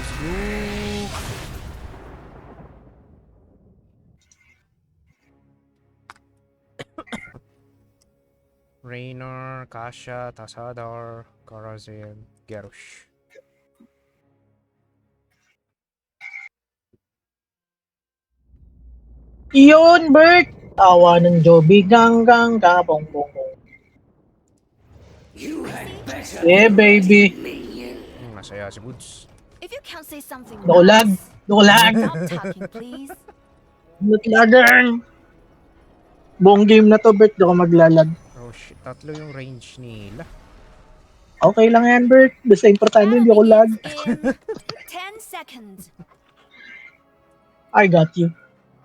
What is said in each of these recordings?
Let's go. Raynor, Kasha, Tassadar, Karazin, Garrosh. Yun, Bert! Tawa ng Joby, ganggang kapong bongong. Yeah, baby. Masaya si Woods. If you can't say something Dolag! nice, Dolag! stop talking, please. Naglagan! Buong game na to, Bert, di ako maglalag. Oh shit, tatlo yung range nila. Okay lang yan, Bert. Basta importante, hindi ako lag. Begins in 10 seconds. I got you.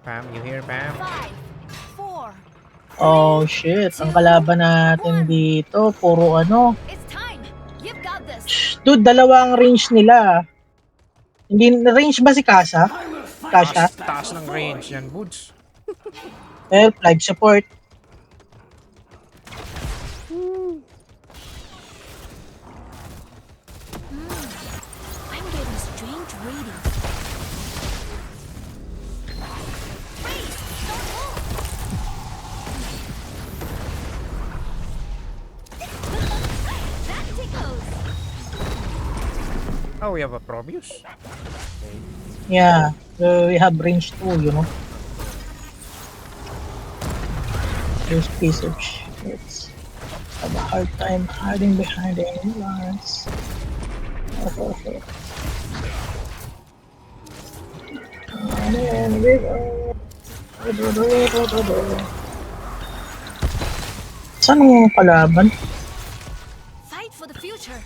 Pam, you hear Pam? 5, 4. Oh, shit. Ang kalaban natin dito, puro ano. It's time. You've got this. Shh, dude, dalawa ang range nila. Hindi, range ba si Kasha? Kasha? Taas ng range yan, Woods. Help, live support. I'm getting strange readings. Freeze! Don't move! That tickles. Oh, we have a Probius. Okay. Yeah, we have range too, you know. This piece of shit. Have a hard time hiding behind the lines. And then we go. Saan ang kalaban? Fight for the future.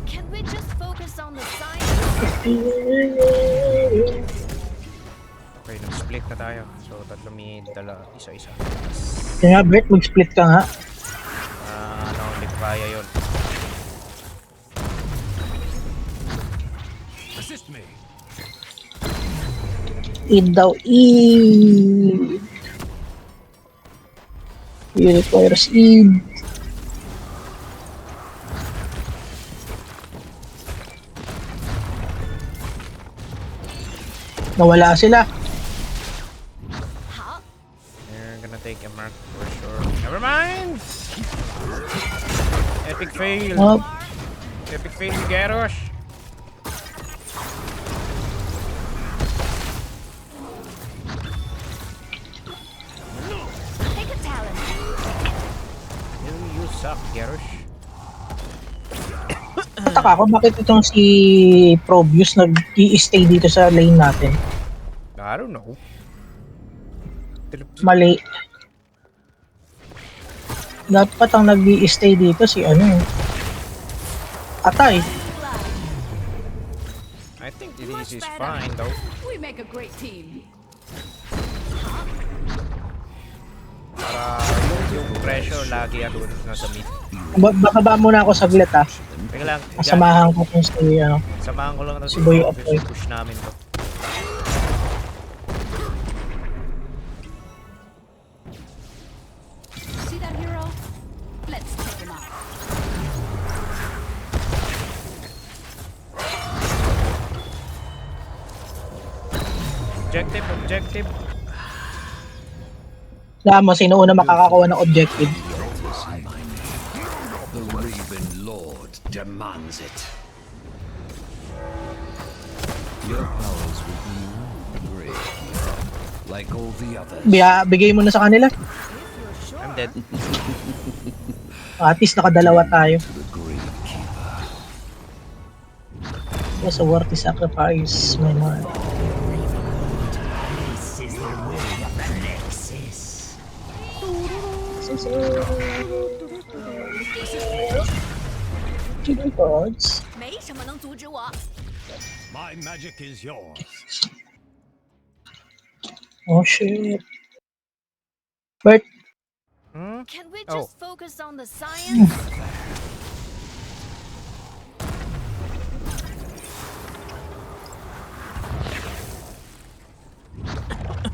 Can we just focus on the science? Okay, nag-split na tayo. So, tatlo mid, isa-isa. Kaya Brett, mag-split ka nga. Ano, hindi ko kaya yun. Assist me. Eat daw, eat. He requires eat. Nawala sila. Huh? They're gonna take a mark for sure. Never mind! Epic fail! Oh, Epic fail ni Garrosh! Take a talent. You suck, Garrosh. nataka ako bakit itong si Probius nag-i-stay dito sa lane natin. I don't know. Mali. Dapat ang nag-i-stay dito si ano. Atay. I think this is fine though. We make a great team. Para yung pressure lagi doon nasa mid. Baka ba muna ako saglit ah. Teka lang, Kasamahan ko kung si ano. samahan ko lang na Si Boy Apoy. push namin to. See that hero? Let's take him out. Objective. Alam mo, sino una makakakuha ng objective? The Raven Lord demands it. Your powers will be great, like all the others. Bigay mo na sa kanila. I'm dead. At least nakadalawa tayo. To the Gravekeeper. Yes, a worthy sacrifice, my lord. This is the way of the Nexus. Chicken gods. 没什么能阻止我。 My magic is yours. Oh shit. Bert, Hmm? Can we Oh. just focus on the science?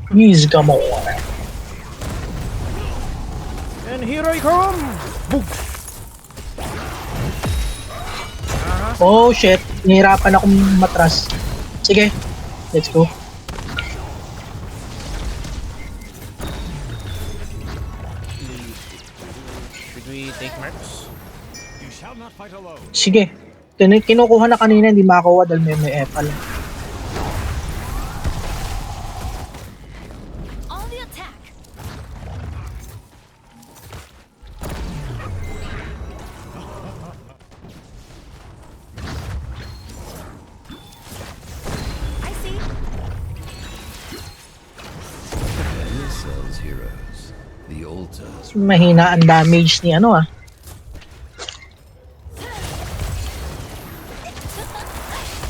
please come on. And here I come! Boom! Oh shit, Nahihirapan akong matras. Sige, let's go. Should we take marks? Sige. Kinukuha na kanina, hindi makakuha dahil may epal. On the attack. I see. Daniel sells heroes. The altars. Mahina ang damage ni ano ah.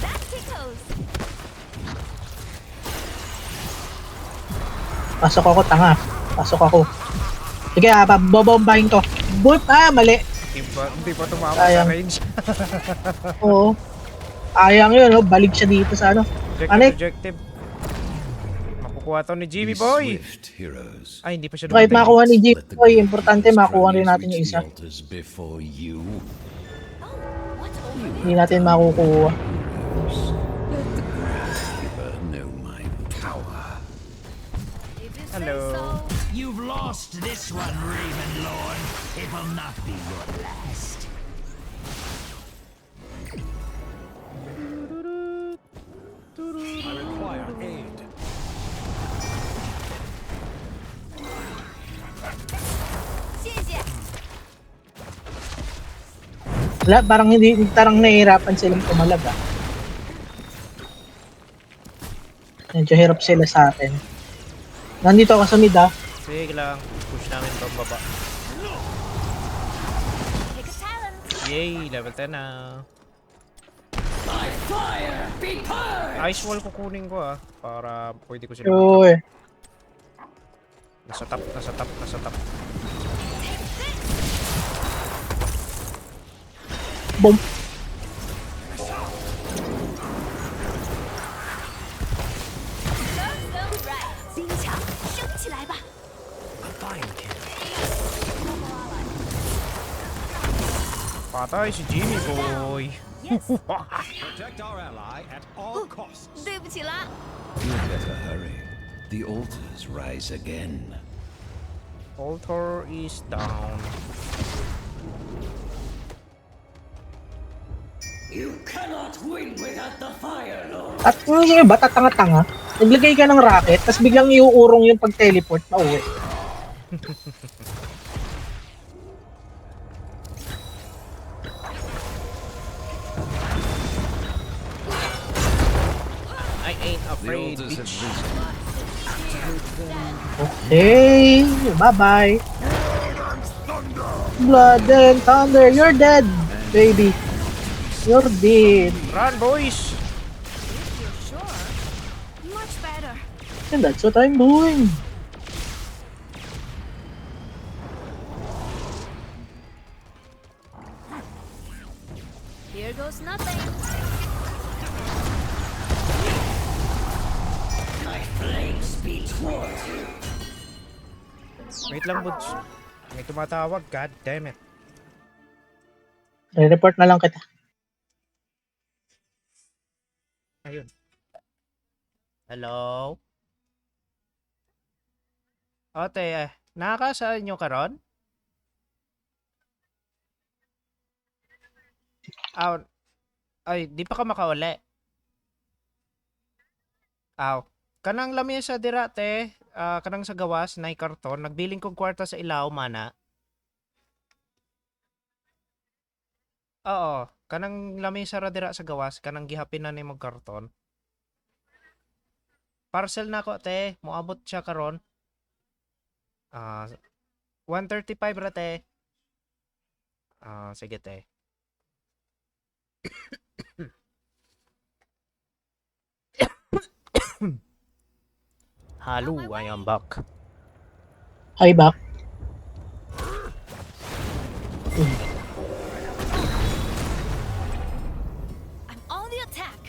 That tickles. Pasok ako, tanga. Pasok ako. Sige, babombahin ko. Boop! Ah, mali. Hindi pa tumama sa Sayang. range. Oo. Ayang yun, no? Balik siya dito sa ano. Anik. Objective. Makukuha to ni Jimmy Boy. Swift heroes. Ay, hindi pa siya Kahit dumating. makuha ni Jimmy Let the Boy, great importante makuha rin natin yung reach isa. the altars before you. What's over Hindi natin makukuha. Never know my power. if you say Hello. so? You've lost this one, Ravenlord. It will not be your last. I require aid. Wala, parang nahihirapan silang tumalaga. Medyo hirap sila sa atin. Nandito ako sa mid ah. Sige lang. Push namin pababa. Take a talent. Yay! Level 10 na. Ice wall kukunin ko ah. Para pwede ko sila. Sure. Nasa top, nasa top, nasa top. Boom. Serves them right. 冰墙升起来吧。 Patay si Jimmy Boy. Yes. Protect our ally at all costs. 对不起啦。 You better hurry. The altars rise again. Altar is down. You cannot win without the Fire Lord. At yung iba, tatanga-tanga. Naglagay ka ng rocket, tapos biglang iuurong yung pag-teleport na uwi. I ain't The afraid, altars have bitch. risen. Okay, bye-bye. Blood and thunder, you're dead, baby. You're dead. Run, boys! If you're sure, much better. And that's what I'm doing. Here goes nothing. My blade speeds towards you. Wait lang, Buds. May tumatawag. God damn it. Re-report na lang kita. Ayun. Hello? Ote, nakakasaan nyo karon? Ay, di pa ka makauli. Aw. Kanang lamesa dirate, kanang sa gawas, na karton, nagbiling kong kwarta sa ilaw, mana. Oo, kanang lamesa ra dira sa gawas, kanang gihapin na ni karton. Parcel na ko, te. Moabot siya karon. 135 ra, te. Sige, te. Hello, I am back. Hi, back. I'm on the attack.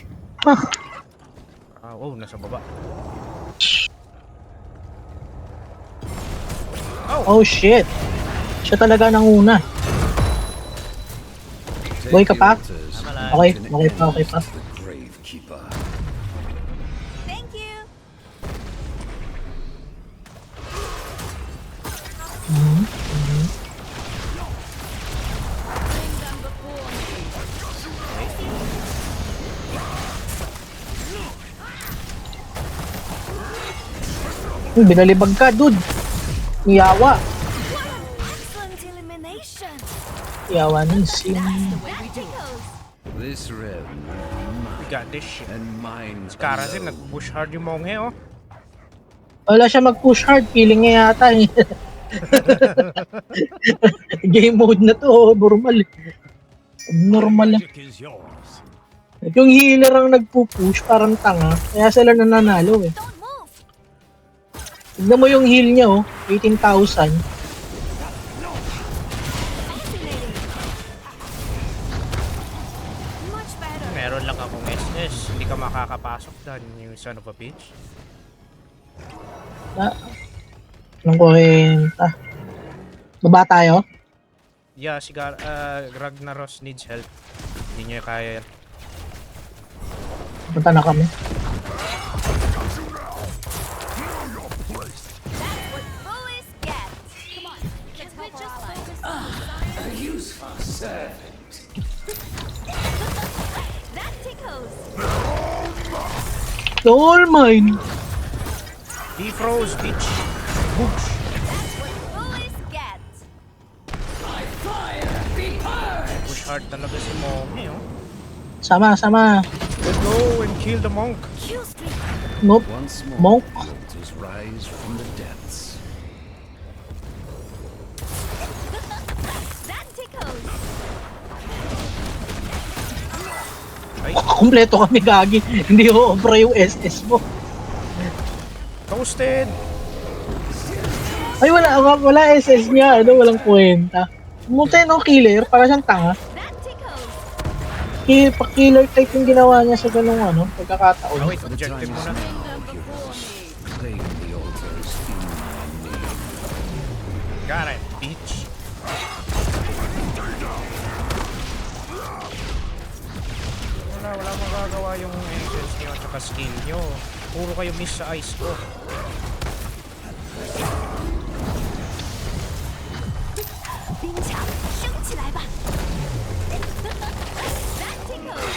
Oh, nasa baba. Oh shit. Siya talaga nanguna. Take Boy ka the pa? altars Tama and Yan. Okay, An okay pa, end okay pa. to the Gravekeeper. Thank you. Bring them before me. Binalibag ka, dude. Yawa. Excellent elimination. Yawa ni Sim. That tickles. This realm will be We mine, got this shit. and mine Karazin, alone. nag-push hard yung Monghe, oh. Wala siya mag-push hard. Feeling niya yata. Eh. Game mode na to. Oh. Normal. Normal. Yung healer ang nagpo-push, parang tanga. Kaya sila nananalo eh. Don't move. Tignan mo yung heal niya oh. 18,000. Fascinating. Much better. Meron lang akong SS. Hindi ka makakapasok doon, you son of a bitch. Anong kwenta? Baba tayo? Yeah, si Ragnaros needs help. Hindi niya kaya yan. Punta na kami. What bullies get. Come on, Can let's we help just our allies. focus on the science? That tickles. All mine! Defroze, bitch! Boosh! Bullies get. Push hard talaga si Monghe, oh. Sama, sama. Let's go and kill the monk. Kill streak. Nope. Once more, Monk. the altars rise from the depths. That tickles. Ay, Kompleto kami gagi. Hindi ko obra yung SS mo. toasted! Ay wala SS niya. Ano, walang kwenta. Mutay no killer. Para siyang tanga. That tickles. Pa-killer type yung ginawa niya sa ganung ano, pagkakataon. Oh, wait, The objective time is muna. now, heroes. Claim the altars in my name. Got it, bitch. Wala magagawa yung engines nyo at saka skill nyo. Puro kayo miss sa ice ko. 冰墙升起来吧。That tickles.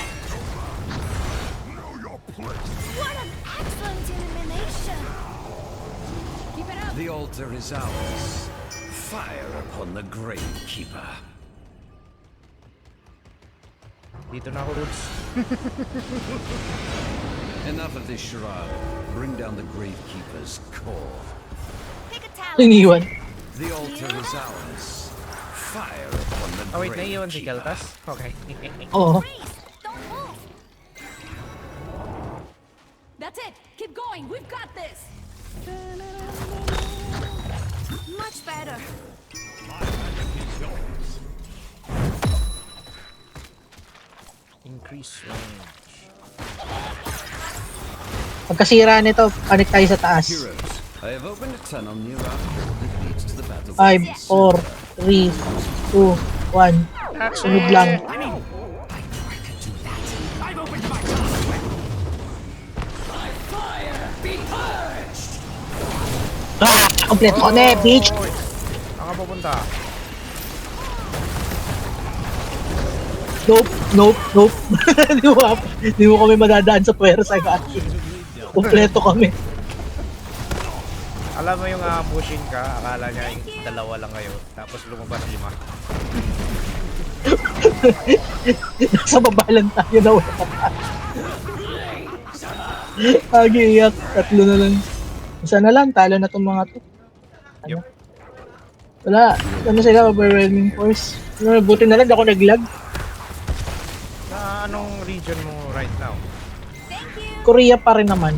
What an excellent elimination. Keep it up. The altar is ours. Fire upon the Gravekeeper. Dito na ako, Roots. Enough of this charade. Bring down the Gravekeeper's core. Pick a talent. Iniwan. The altar is ours. Fire upon the Oh wait, naiiwan si Gravekeeper. Keltas? Okay. Oo. Freeze. Don't move. That's it. Keep going. We've got this. Much better. Increase range. Pagkasira nito, connect tayo sa taas. Heroes, I have opened a tunnel near our hall that leads to the battle. 5, 4, 3, 2, 1. Sunod lang. Ah, kompleto ko na eh, bitch! Oy! Saan ka pupunta? Nope, nope, nope. Di mo kami madadaan sa puwersa, gagi. Kompleto kami. Alam mo yung ambushin ka, akala niya yung dalawa lang kayo, tapos lumabas 5. Nasa baba lang tayo na wala pa. Agi, iyak. Tatlo na lang. Isa na lang, talo na tong mga to. Ano? Yup. Wala. Ano sila, overwhelming force. Ano, buti na lang, di ako naglag. Sa anong region mo right now? Thank you. Korea pa rin naman.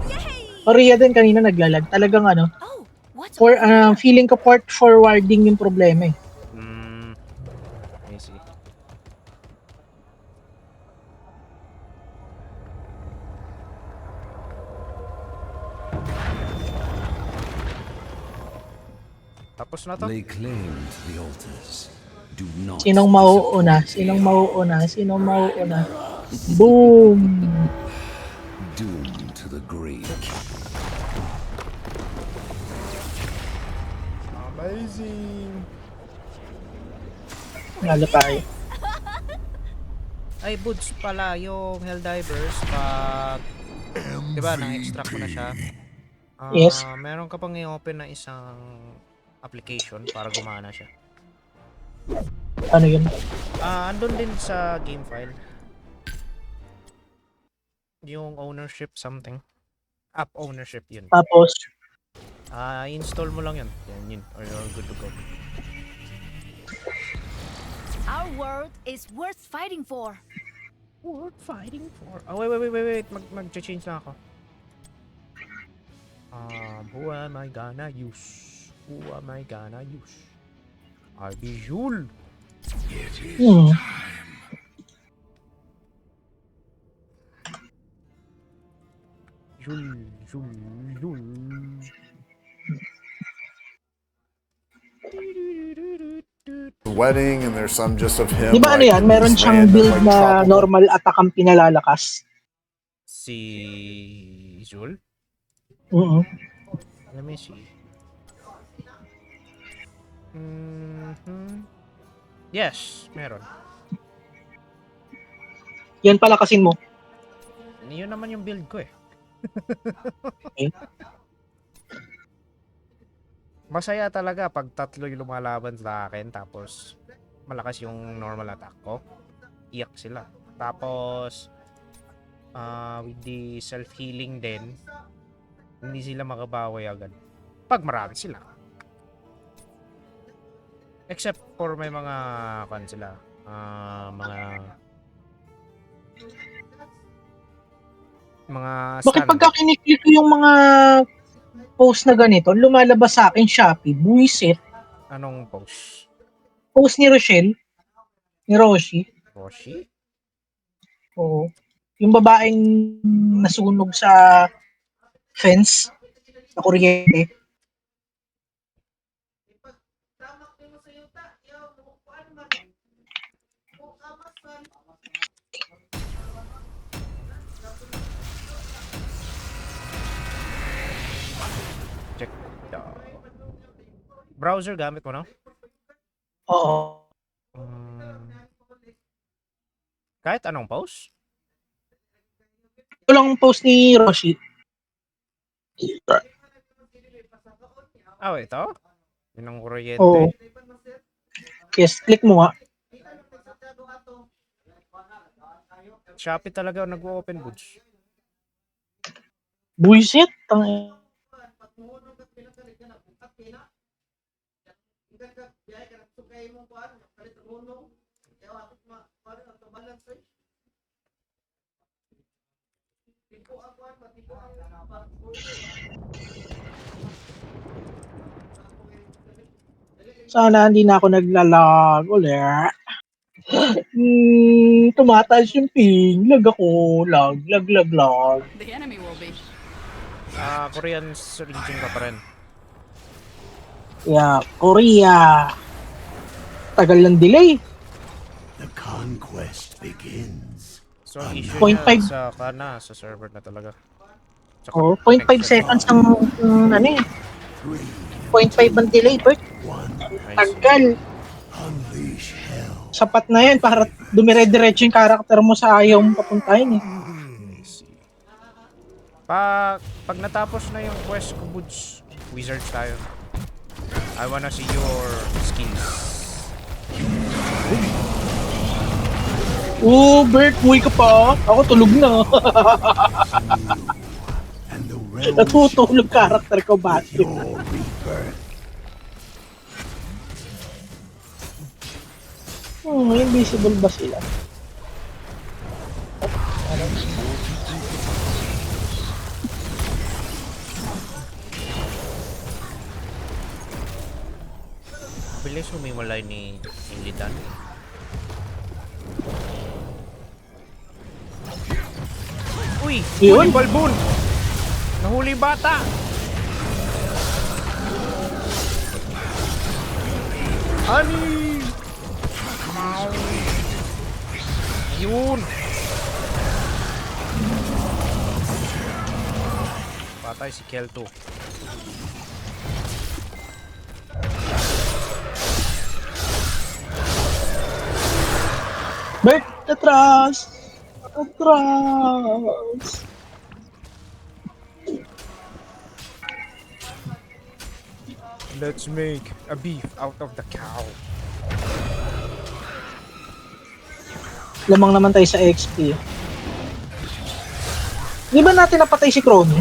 Yay. Korea din kanina naglalag. Talagang ano, Oh, what's for, over there? feeling ko port forwarding yung problema eh. I see. Tapos na to? Lay claim to the altars. Do not. Sinong mauuna? Sinong mauuna? Sinong mauuna? Boom! Doom to the grave. Amazing. Nalo tayo. Ay, Buds pala, yung Helldivers, pag, di ba, na-extract mo na siya. Yes. Meron ka pang i-open na isang application para gumana siya. Ano yun? Andun din sa game file. Yung ownership something. App ownership yun. Tapos, Install mo lang yun. Yan yun. Or you're good to go. Our world is worth fighting for. Worth fighting for. Wait. Mag-change na ako. Who am I gonna use? Who am I gonna use? Arbijul. hmm. Jul. Wedding, and there's some just of him. Di ba ano like, yan? Meron this siyang man that, build like, na tropical- normal attack ang pinalalakas. Si Jul? Oo. Let me see. Yes, meron. Yan palakasin mo. Yun naman yung build ko eh. Okay. Masaya talaga pag tatlo yung lumalaban sa akin tapos malakas yung normal attack ko. Iyak sila. Tapos with the self-healing din, hindi sila makabawi agad. Pag marami sila. Except for may mga sila. Mga Bakit stand. pagka kiniklik ko yung mga post na ganito, lumalabas sa akin Shopee, buisit. Anong post? Post ni Rochelle, ni Roshi. Roshi? Oo. Yung babaeng nasunog sa fence na kuryente. Check. Browser gamit mo, no? Oo. Kahit anong post? Ito lang ang post ni Roshi. Ito? Yun ang kuryente. Oo. Yes, click mo nga. Shopee talaga nag-open goods. Buisit. Tang Sana hindi na ako naglalag ulit. Tumataas yung ping. Lag ako. Lag. The enemy will be. Korean region ka pa rin. Yeah, Korea. Tagal ng delay. The conquest begins. So, ang issue 0.5. niya sa server na talaga. Tsaka Oh, 0.5 connection. seconds ang ano eh. 0.5 ang delay, Bert. I see. Tagal. Unleash hell. Sapat na yan para dumire-diretso yung karakter mo sa ayaw mo papuntahin eh. I see. Pag natapos na yung quest ko, Buds, wizards tayo. I wanna see your skills. Bert, buhay ka pa. Ako tulog na. And the realm Natutulog karakter ko, bakit? your rebirth. Invisible ba sila? Bilis humimulay ni Illidan. Uy! Yun. Huli balbon! Nahuli bata! Ani! Yun! Patay si Kelto. Bert, atras! Atras! Let's make a beef out of the cow. Lamang naman tayo sa XP. Di ba natin napatay si Chromie?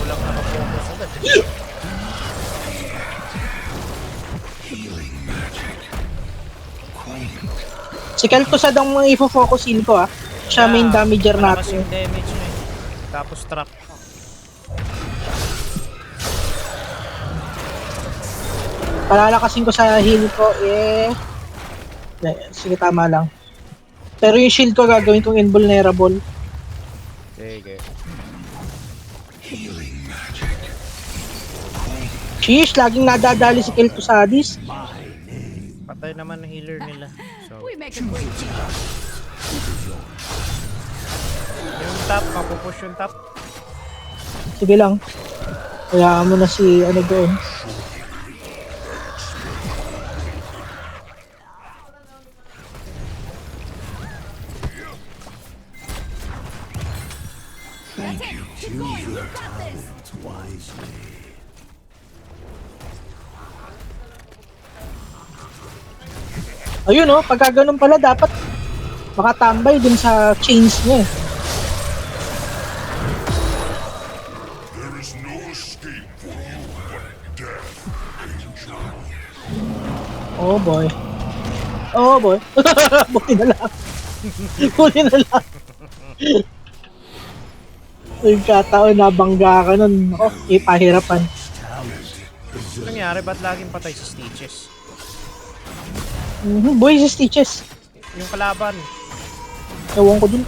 Walang nakapokus agad. Si Kel'Thuzad ang mga ifo-focusin ko Siya main damager Malakas natin. yung damage niya eh. Tapos trap. Palalakasin ko sa heal ko sige, tama lang. Pero yung shield ko gagawin kong invulnerable. Sige. Sheesh, laging nadadali si Kel'Thuzadis. Patay naman ang healer nila. So, We make a great team. yung top, mapupush yung top. Sige lang. Kaya mo na si ano doon. Ayun pagka ganun pala dapat makatambay dun sa chains niya. Oh boy. Oh boy. Buti na lang. Buti na lang. Yung kataon nabangga ka nun. Pahirapan. Ano nangyari? Ba't laging patay si Stitches? Boy, si Stitches. Yung kalaban. Ewan ko dun.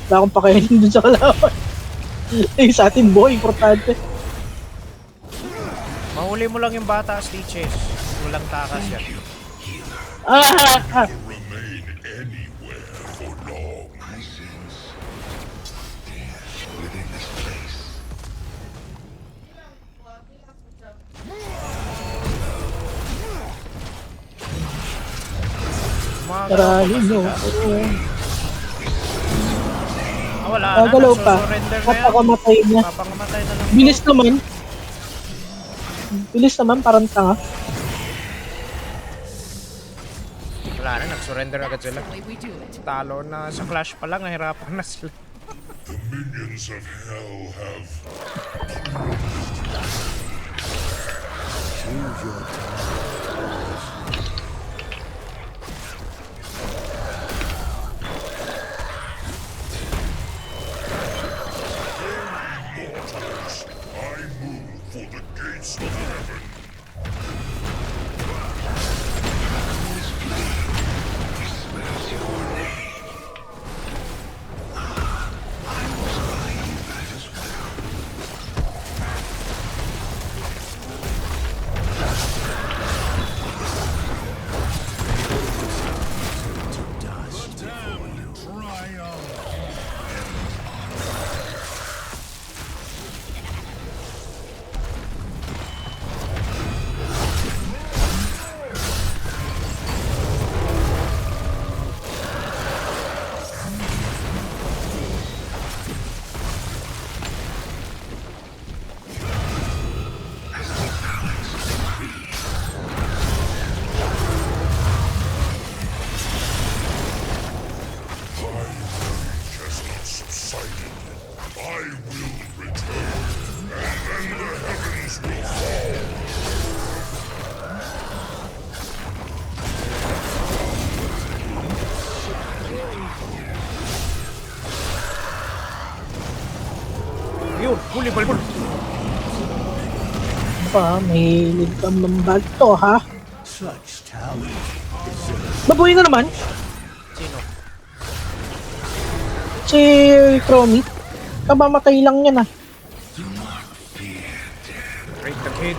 Wala akong pakainin dun sa kalaban. Sa atin, boy, importante. Mahuli mo lang yung bata, Stitches. Walang takas yan. Tarahin nyo. Wala na. Gagalaw pa. Surrender na yan. Papakamatay niya. Papangamatay na lang. Bilis naman. Bilis naman, parang tanga. Wala na, nag-surrender agad sila. The way we do it. Talo na sa clash pa lang, nahirapan na sila. Minions of hell have I move for the gates of heaven. I will return, and then the heavens will fall. Yun, huli balbol. May ligam ng bag to, ha? Babuhay na naman. Sino? Si Chromie. Kabamatay lang yan, Break the kid.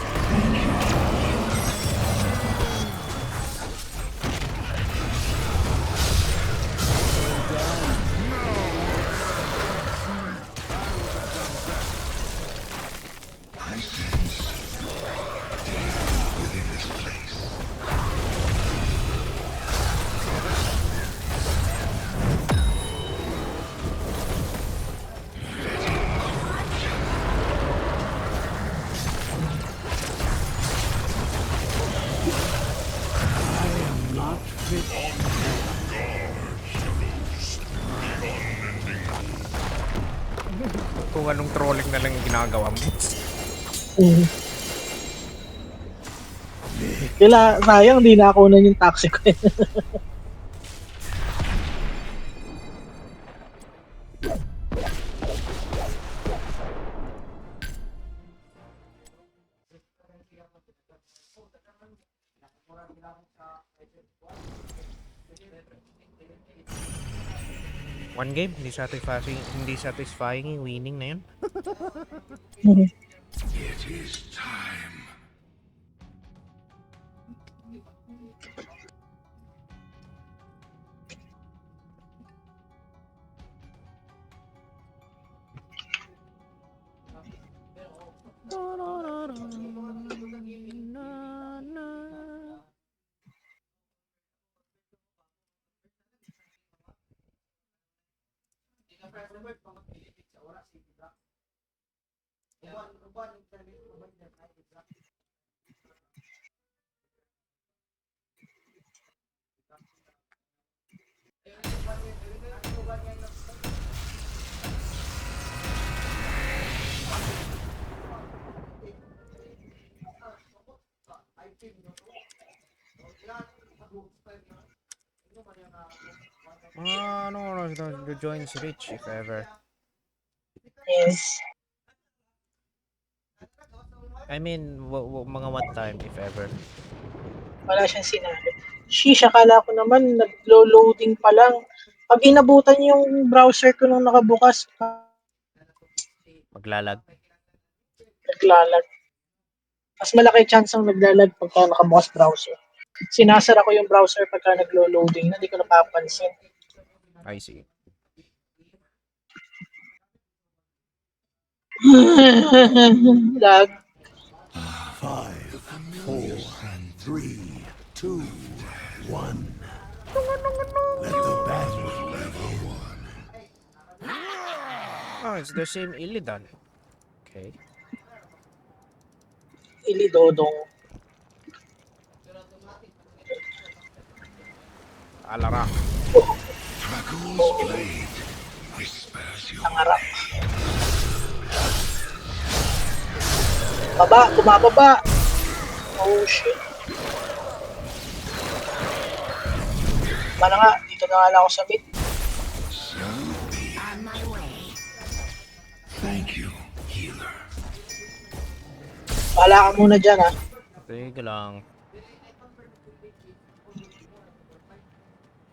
Kung anong trolling na lang yung ginagawa mo. Kaya sayang, di na ako na yung taxi ko. One game, hindi satisfying yung winning na yun. It is time. Mga ano oras na join si Rich if ever. Yes. I mean, mga what time if ever. Wala siyang sinabi. Sheesh, akala ko naman naglo-loading pa lang. Pag inabutan yung browser ko nung nakabukas, Maglalag. naglalag. Mas malaki chance ang naglalag pagka nakabukas browser. Sinasara ko yung browser pagka naglo-loading na hindi ko napapansin. I see. Lag. 5, 4, 3, 2, 1. Let the battle Oh, it's the same Illidan. Okay. Ilidodong. Alara. Drago's blade whispers your Nangarap. Baba, bumababa. Oh shit. Mana nga, dito na nga lang ako sa mid. on my way. Thank you, healer. Bahala ka muna dyan ha. Teka lang.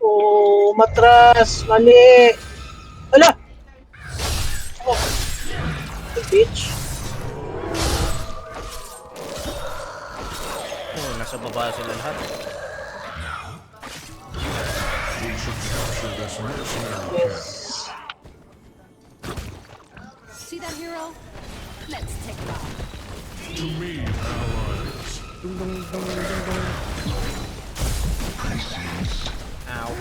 Oh, matras. Mali. Hala! Oh. Bitch. Oh, nasa baba sila lahat. Yes. See that hero? Let's take it off. Dung, dung, dung, dung, dung. Ow.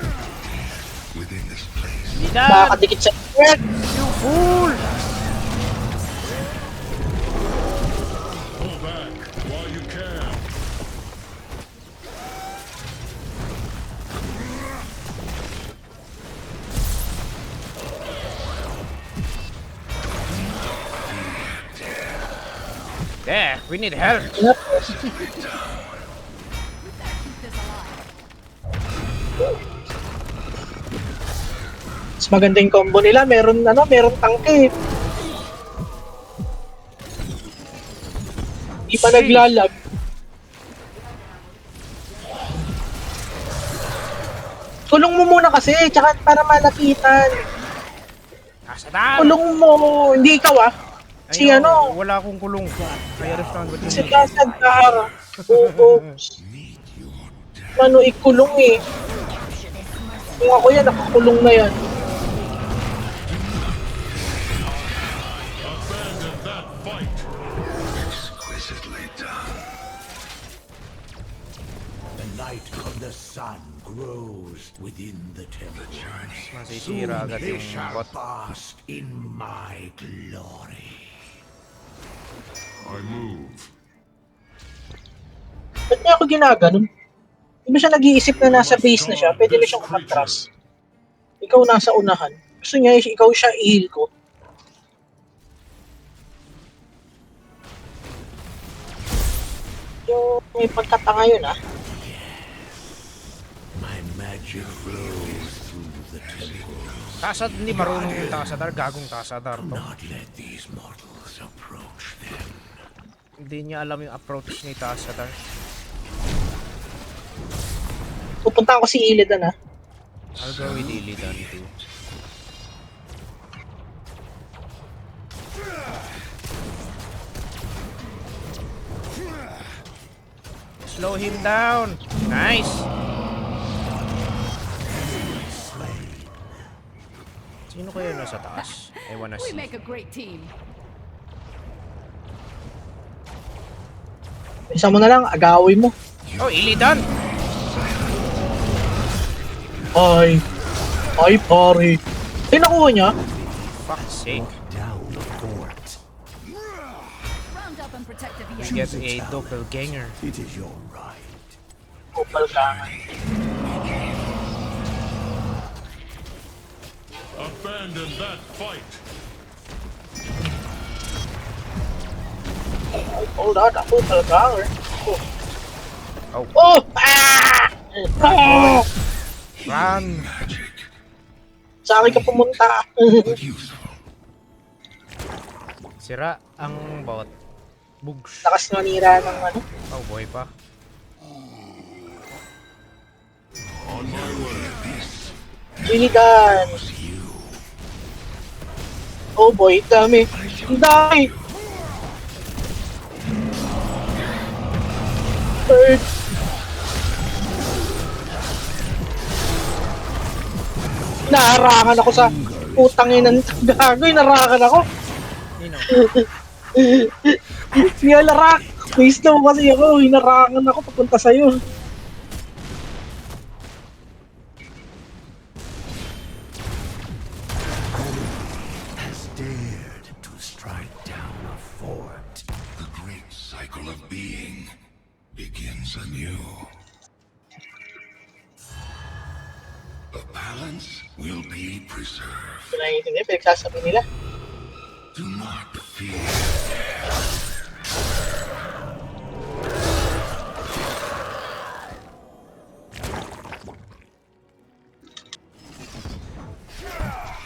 Within this place. Illidan! Nakakadikit sa head. You fool! There, we need help. Yep. Mas maganda yung combo nila. Meron tangke. Di pa naglalag. Kulong mo muna kasi, tsaka para malapitan. Kasadan! Kulong mo, hindi ikaw ah. Si Ayun, ano, wala akong kulong. I understand what you si mean. Kasad Kahara. Oo. Ano, ikulong eh. Kung ako yan, nakakulong na yan. Exquisitely done. The light of the sun grows within the temple. Masisira agad They yung shall bot. bask in my glory. I move. Ba't niya ako ginaganon? Hindi ba siya nag-iisip na nasa base na siya? Pwede na siyang umatras. Ikaw nasa unahan. Gusto niya, ikaw siya i-heal ko. Medyo may pagkatanga yun ah. My magic flows through the temple. Tasad, hindi marunong yung Tasadar. Gagong Tasadar to. Not let these mortals approach them. Hindi niya alam yung approach ni Tasadar. Pupunta ako si Illidan ah. I'll go with Illidan too. Slow him down. Nice. Sino kaya nasa taas? I wanna We see. make a great team. Isa mo na lang, agawin mo. Oh, Illidan! Ay, pare. Ay, nakuha niya. Fuck's sake. Down the fort. Round up and protect the We VA. get a doppelganger. It is your right. Kupal ka. Abandon that fight. Hold on, ako talaga. Oh. Oh. Oh! Ah! Ah! Run! Magic, Sa akin ka pumunta. but useful. Sira ang bot. Bugs. Lakas manira ng ano. Oh, boy pa. On my way. Illidan. Oh boy, dami. Ang dami. Third. Naharangan ako sa putang inang gago. Naharangan ako. Nino. Niyalarak. Waste mo kasi ako. Hinarangan ako papunta sa'yo. Has dared to strike down a fort. The great cycle of being begins anew. The balance will be preserved. Ito na yung hindi. Pinagsasabi nila. Do not fear.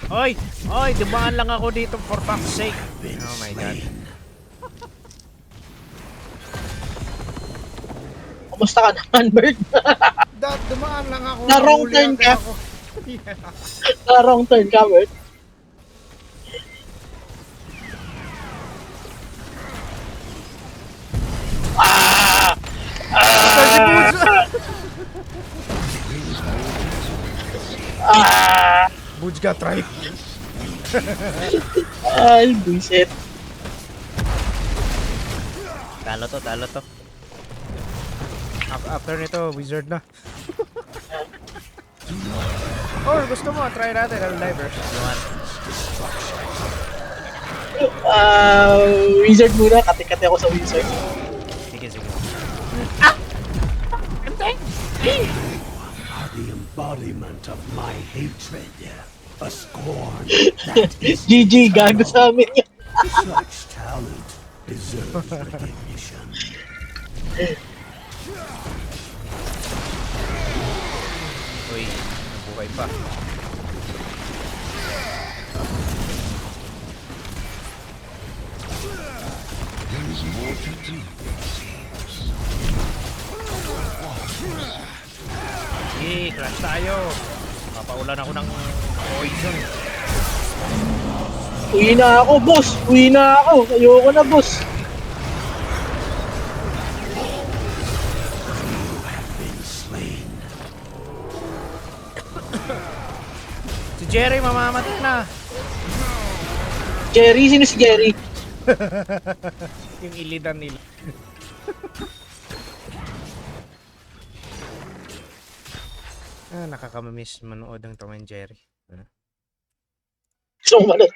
Oy! Oy! Dumaan lang ako dito for fuck's sake. Oh my god. Kumusta ka naman, Bird? Dumaan lang ako. Na wrong Nahuli turn agad ka. ako. Wrong turn ka, Bird. Budge got right. Ay, buisit. Talo to, talo to. After nito, wizard na. Or gusto mo, try natin ang diver. Wizard muna. Kati-kati ako sa wizard. Sige, sige. Are the embodiment of my hatred. A scorn that is GG, gago sa amin yan. such talent deserves recognition. Uy, nabuhay pa. There is more to do. Sige, crash tayo. Papaulan ako ng poison. Uwi na ako, boss. Uwi na ako. Ayoko na, boss. Been slain. Si Jerry, mamamatay na. Jerry, sino si Jerry? Yung Illidan nila. Nakakamiss manood ng Tom and Jerry. So, manood.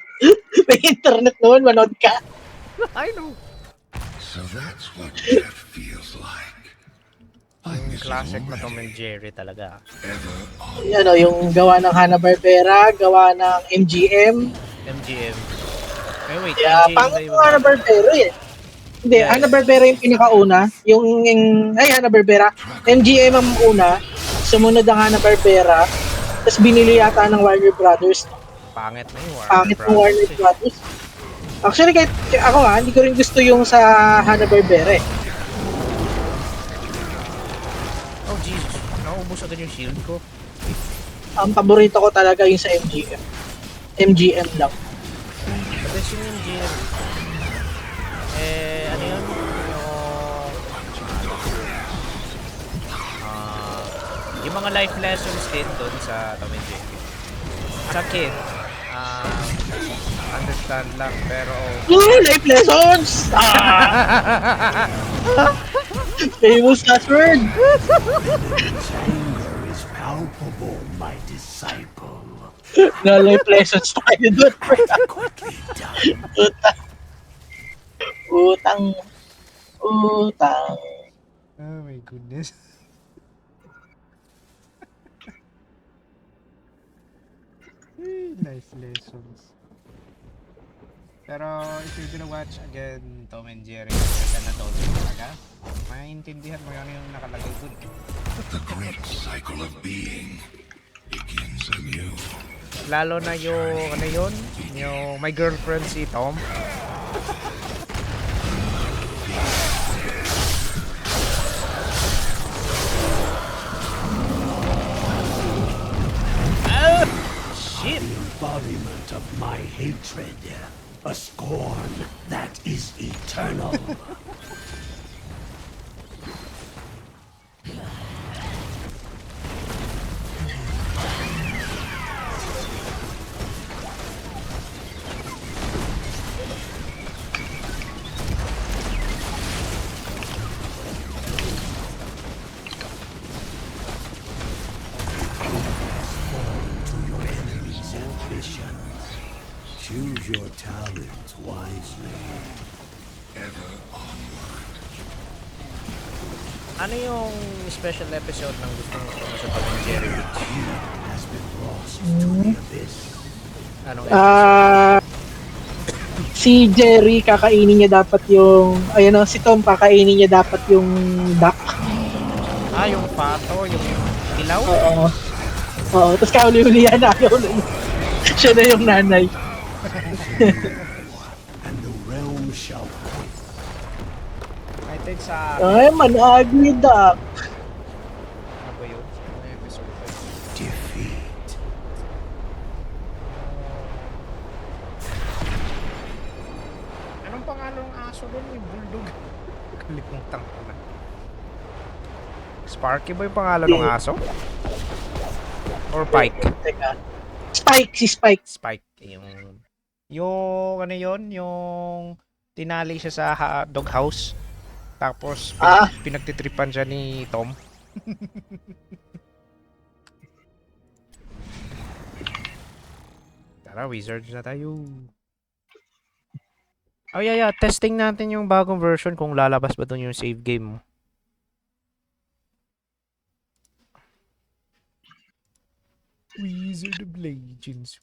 May internet naman, manood ka. I know. So that's what death feels like. I miss it Classic na already. Tom and Jerry talaga. Ever on. Ano, yung gawa ng Hanna-Barbera, gawa ng MGM. MGM. Eh wait, Yeah, MGM pang ba yun? Hanna-Barbera eh. Hindi, Yeah, yeah. Hanna-Barbera yung pinakauna. Hanna-Barbera. MGM ang una. Sumunod ang Hanna-Barbera. Tapos binili yata ng Warner Brothers. Pangit na yung Warner Pangit ng Warner Brothers. Brothers. Actually, kahit ako nga, hindi ko rin gusto yung sa Hanna-Barbera eh. Oh, Jesus. Naubos agad yung shield ko. Ang paborito ko talaga yung sa MGM. MGM lang. But that's yung MGM. Ano yun? Yung mga life lessons din doon sa Tom and Jerry. Sa kid, understand lang, pero Life lessons! Ah! Famous last word! Anger is palpable, my disciple. Na life lessons tayo doon. Utang. Utang. oh my goodness. Life lessons. Pero if you're gonna watch again Tom and Jerry, ganda na doon talaga. Maintindihan mo yun yung nakalagay dun. The great cycle of being begins anew. Lalo na yung ano yun, yung my girlfriend si Tom. Ah! Shit! Embodiment of my hatred. A scorn that is eternal. Choose your talents wisely. Ever onward. Ano yung special episode ng gusto mo sa Tom and Jerry Beach? Has been lost to the abyss. Anong episode? Si Jerry kakainin niya dapat yung si Tom kakainin niya dapat yung duck. Yung pato, yung ilaw? Oo. Oo, tapos kahuli-huli yan ayaw na niya. Siya na yung nanay. And the realm shall quake. I think sa... Ay, managli duck. Ano ba yun? Ano yung episode ba yun? Defeat. Anong pangalan ng aso doon? Yung bulldog. Kalimutan ko na. Sparky ba yung pangalan ng aso? Or Pike? Teka. Spike, si Spike. Spike. Yung ano yun? Yung tinali siya sa doghouse. Tapos pinagtitripan siya ni Tom. Tara, wizards na tayo. Oh yeah. Testing natin yung bagong version kung lalabas ba dun yung save game mo. Wizard of Legends.